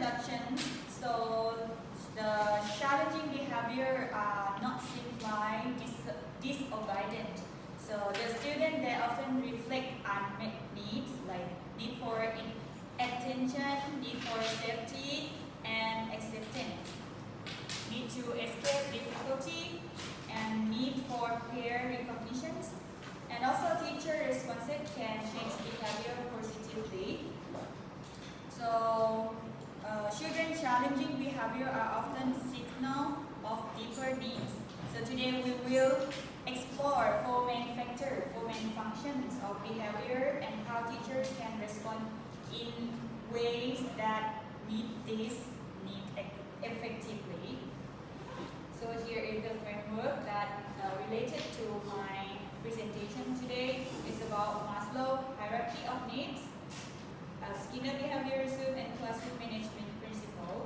introduction. So the challenging behavior are not simply disobedient. So the student, they often reflect unmet needs like need for attention, need for safety and acceptance, need to escape difficulty, and need for peer recognitions. And also teacher responses can change behavior positively. So children challenging behavior are often signal of deeper needs. So today we will explore four main factors, four main functions of behavior and how teachers can respond in ways that meet this need effectively. So here is the framework that related to my presentation today. It's about Maslow hierarchy of needs, Skinner behaviorism, and classroom management principle.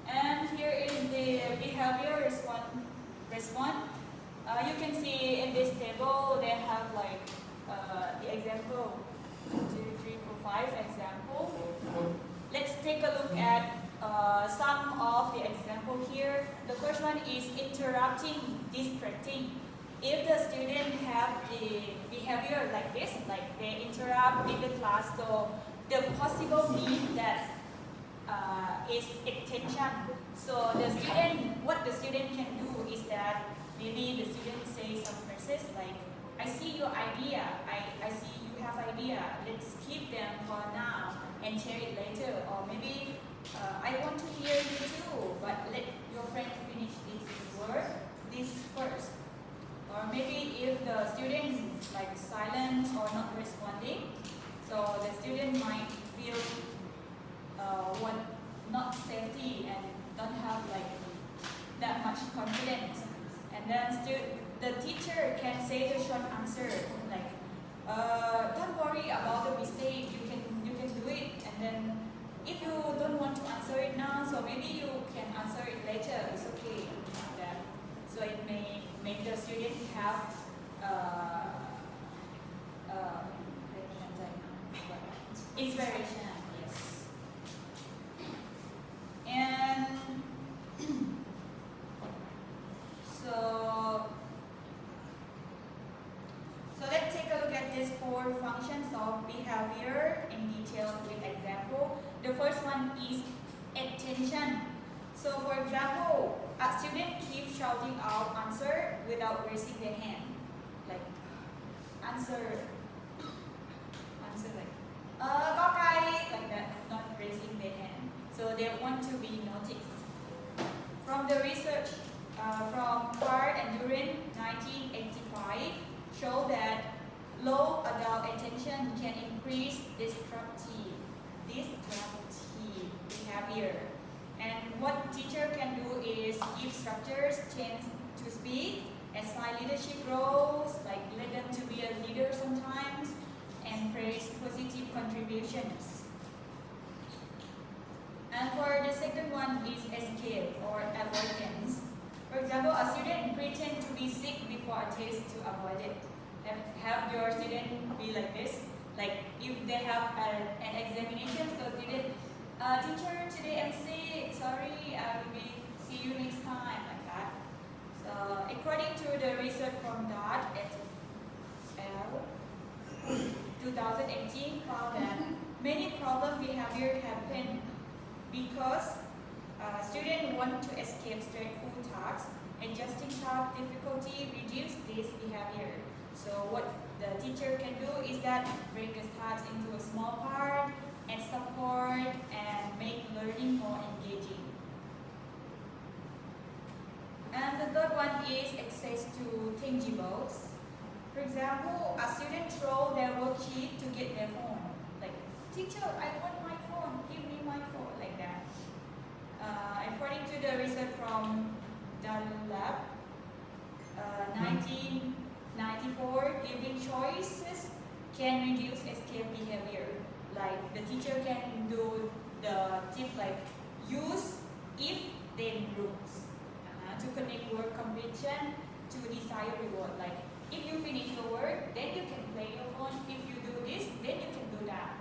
And here is the behavior response. You can see in this table they have like the example 1, 2, 3, 4, 5 example. Let's take a look at some of the example here. The first one is interrupting, distracting. If the student have the behavior like this, like they interrupt in the class, so the possible need that is attention. So the student, what the student can do is that maybe the student says some phrases like, I see your idea, I see you have idea, let's keep them for now and share it later. Or maybe I want to hear you too, but let your friend finish this first. Or maybe if the student is like silent or not responding, so the student might feel not safety and don't have like that much confidence. And then the teacher can say the short answer like, don't worry about the mistake, you can do it. And then if you don't want to answer it now, so maybe you can answer it later, it's okay, like that. So it may make the student have inspiration, yes. And so let's take a look at these four functions of behavior in detail with example. The first one is attention. So for example, a student keeps shouting out answer without raising their hand. Like answer like có cây, like that, not raising their hand. So they want to be noticed. From the research from Hart and Durin 1985 show that low adult attention can increase disruptive behavior. And what teacher can do is give structures, chance to speak, assign leadership roles, like let them to be a leader sometimes, and praise positive contributions. And for the second one is escape or avoidance. For example, a student pretend to be sick before a test to avoid it. Have your student be like this. Like if they have an examination, so student, teacher, today I'm sick, sorry, I will see you next time, like that. So according to the research from Dart et al. 2018 found that many problem behavior happen because students want to escape stressful tasks. Adjusting task difficulty reduce this behavior. So what the teacher can do is that break the task into a small part, and support and make learning more engaging. And the third one is access to tangibles. For example, a student throw their worksheet to get their phone. Like, teacher, I want my phone, give me my phone, like that. According to the research from Dunlap, 1994, giving choices can reduce escape behavior. Like the teacher can do the tip like use if then rules to connect work completion to desired reward. Like if you finish your work, then you can play your phone. If you do this, then you can do that.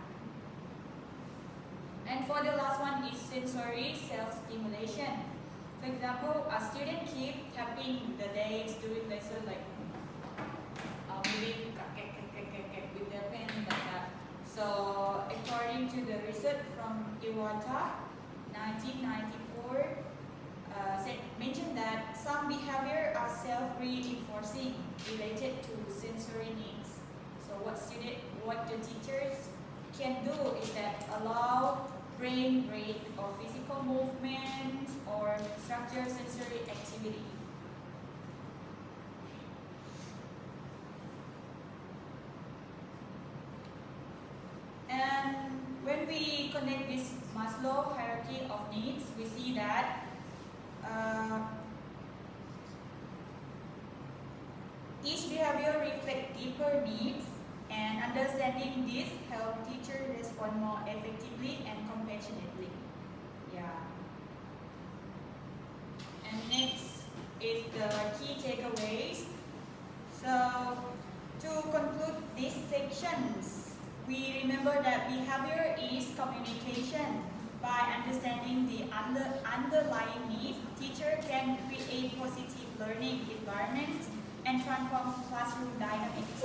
And for the last one is sensory self-stimulation. For example, a student keep tapping the legs during lesson, like maybe with their pen like that. So according to the research from Iwata, 1994, mentioned that some behavior are self-reinforcing related to sensory needs. So what the teachers can do is that allow brain break or physical movement or structured sensory activity. And when we connect this Maslow hierarchy of needs, we see that each behavior reflects deeper needs, and understanding this helps teachers respond more effectively and compassionately. Yeah. And next is the key takeaways. So to conclude these sections, we remember that behavior is communication. By understanding the underlying need, teacher can create positive learning environments and transform classroom dynamics.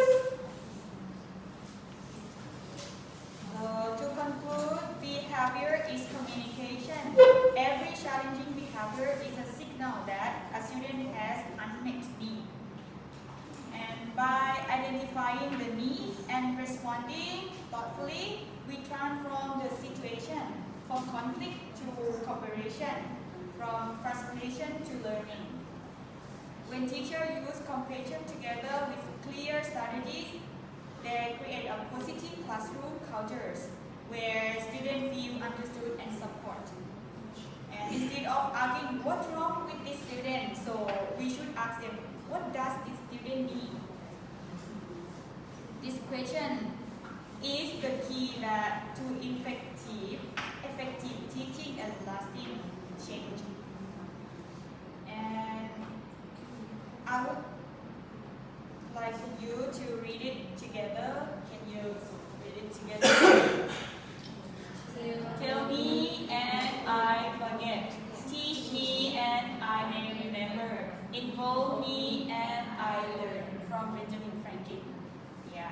To conclude, behavior is communication. Every challenging behavior is a signal that a student has unmet need. And by identifying the need and responding thoughtfully, we transform the situation from conflict to cooperation, from frustration to learning. When teachers use compassion together with clear strategies, they create a positive classroom cultures where students feel understood and supported. And instead of asking what's wrong with this student, so we should ask them, what does this student need? This question is the key to effective teaching and lasting change. And I would like you to read it together. Can you read it together? Tell me and I forget. Teach me and I may remember. Involve me and I learn. From Benjamin Franklin. Yeah.